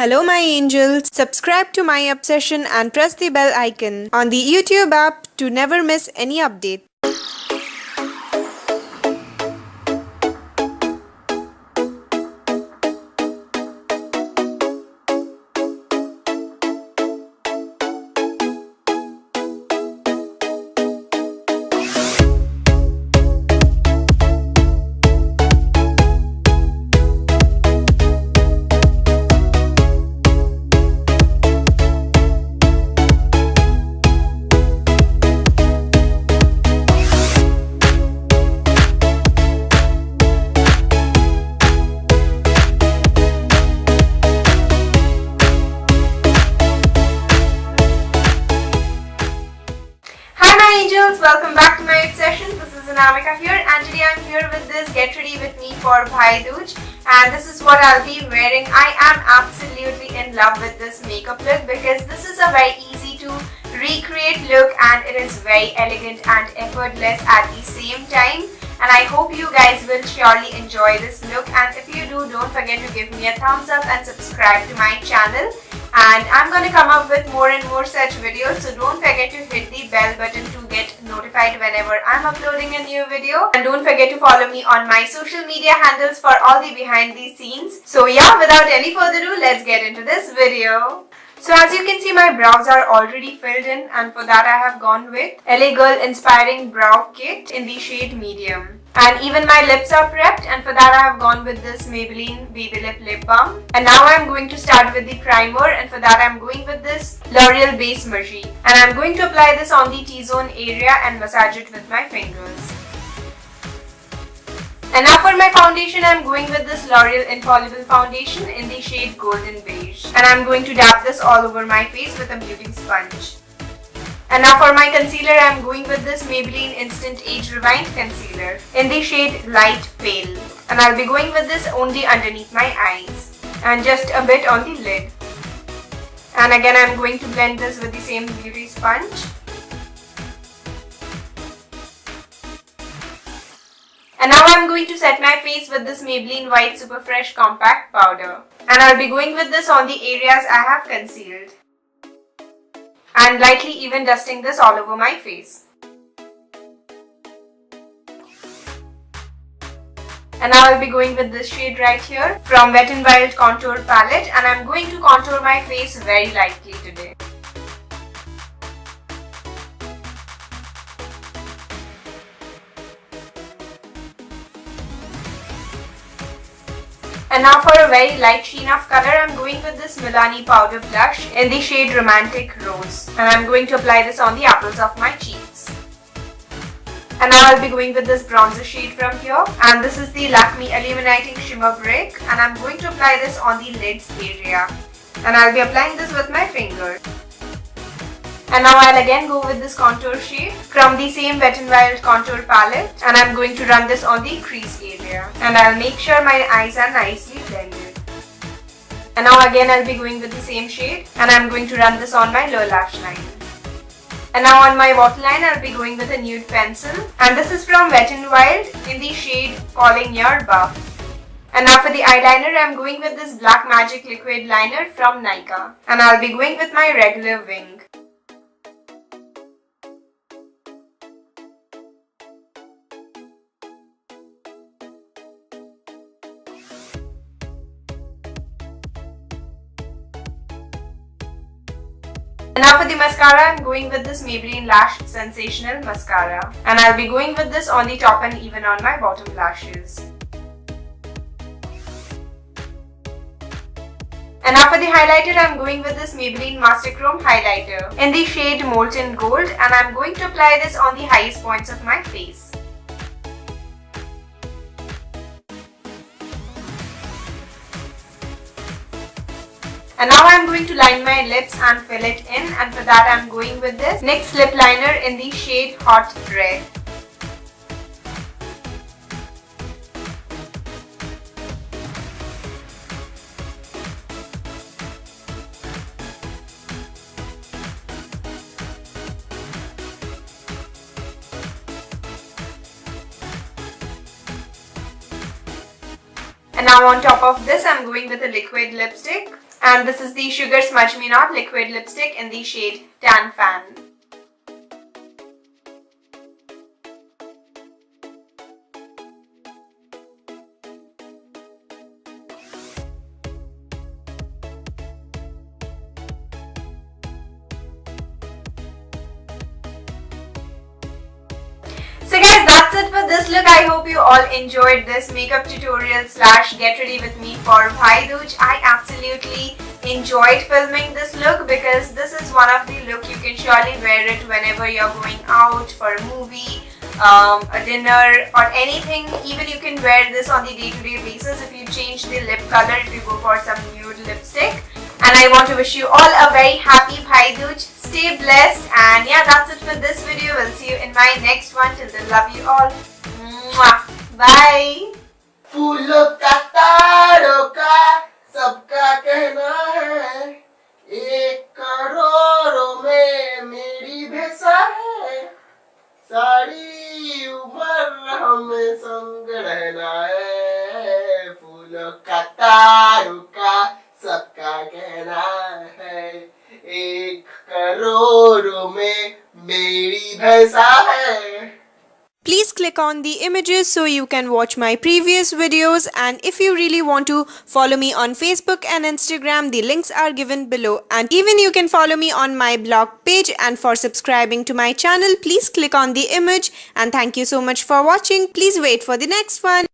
Hello, my angels. Subscribe to my obsession and press the bell icon on the YouTube app to never miss any update. Angels, welcome back to my obsession. This is Anamika here, and today I'm here with this Get Ready With Me for Bhai Dooj, and this is what I'll be wearing. I am absolutely in love with this makeup look because this is a very easy to recreate look and it is very elegant and effortless at the same time. And I hope you guys will surely enjoy this look, and if you do, don't forget to give me a thumbs up and subscribe to my channel. And I'm going to come up with more and more such videos, so don't forget to hit the bell button to get notified whenever I'm uploading a new video. And don't forget to follow me on my social media handles for all the behind the scenes. So yeah, without any further ado, let's get into this video. So as you can see, my brows are already filled in, and for that I have gone with LA Girl Inspiring Brow Kit in the shade medium. And even my lips are prepped, and for that I have gone with this Maybelline Baby Lip Balm. And now I am going to start with the primer, and for that I am going with this L'Oreal Base Magique. And I am going to apply this on the T-zone area and massage it with my fingers. And now for my foundation, I am going with this L'Oreal Infallible foundation in the shade Golden Beige. And I am going to dab this all over my face with a beauty sponge. And now for my concealer, I am going with this Maybelline Instant Age Rewind Concealer in the shade Light Pale. And I'll be going with this only underneath my eyes and just a bit on the lid. And again, I'm going to blend this with the same beauty sponge. And now I'm going to set my face with this Maybelline White Super Fresh Compact Powder. And I'll be going with this on the areas I have concealed. And lightly even dusting this all over my face. And now I'll be going with this shade right here from Wet n Wild Contour Palette, and I'm going to contour my face very lightly today. And now for a very light sheen of color, I'm going with this Milani powder blush in the shade Romantic Rose. And I'm going to apply this on the apples of my cheeks. And now I'll be going with this bronzer shade from here. And this is the Lakme Illuminating Shimmer Brick. And I'm going to apply this on the lids area. And I'll be applying this with my finger. And now I'll again go with this contour shade from the same Wet n Wild Contour Palette, and I'm going to run this on the crease area. And I'll make sure my eyes are nicely blended. And now again I'll be going with the same shade, and I'm going to run this on my lower lash line. And now on my waterline I'll be going with a nude pencil, and this is from Wet n Wild in the shade Calling Your Buff. And now for the eyeliner, I'm going with this Black Magic Liquid Liner from Nykaa, and I'll be going with my regular wing. And now for the mascara, I'm going with this Maybelline Lash Sensational Mascara. And I'll be going with this on the top and even on my bottom lashes. And now for the highlighter, I'm going with this Maybelline Master Chrome Highlighter in the shade Molten Gold. And I'm going to apply this on the highest points of my face. And now I'm going to line my lips and fill it in, and for that I'm going with this NYX lip liner in the shade Hot Red. And now on top of this, I'm going with a liquid lipstick. And this is the Sugar Smudge Me Not liquid lipstick in the shade Tan Fan. So guys, that's it for this look. I hope you all enjoyed this makeup tutorial slash get ready with me for Bhai Dooj. I absolutely enjoyed filming this look because this is one of the look you can surely wear it whenever you're going out for a movie, a dinner or anything. Even you can wear this on the day-to-day basis if you change the lip color, if you go for some nude lipstick. And I want to wish you all a very happy Bhai Dooj. Stay blessed, and yeah, that's it for this video. We'll see you in my next one. Till then, love you all. Mwah. Bye. फूलों का तारों का सबका कहना है, एक करोड़ों में मेरी भेसा है, सारी उम्र हमें संग रहना है। फूलों का तारों का सबका कहना है, एक करोड़ों में मेरी भैंसा है। Please click on the images so you can watch my previous videos, and if you really want to follow me on Facebook and Instagram, the links are given below, and even you can follow me on my blog page. And for subscribing to my channel, please click on the image, and thank you so much for watching. Please wait for the next one.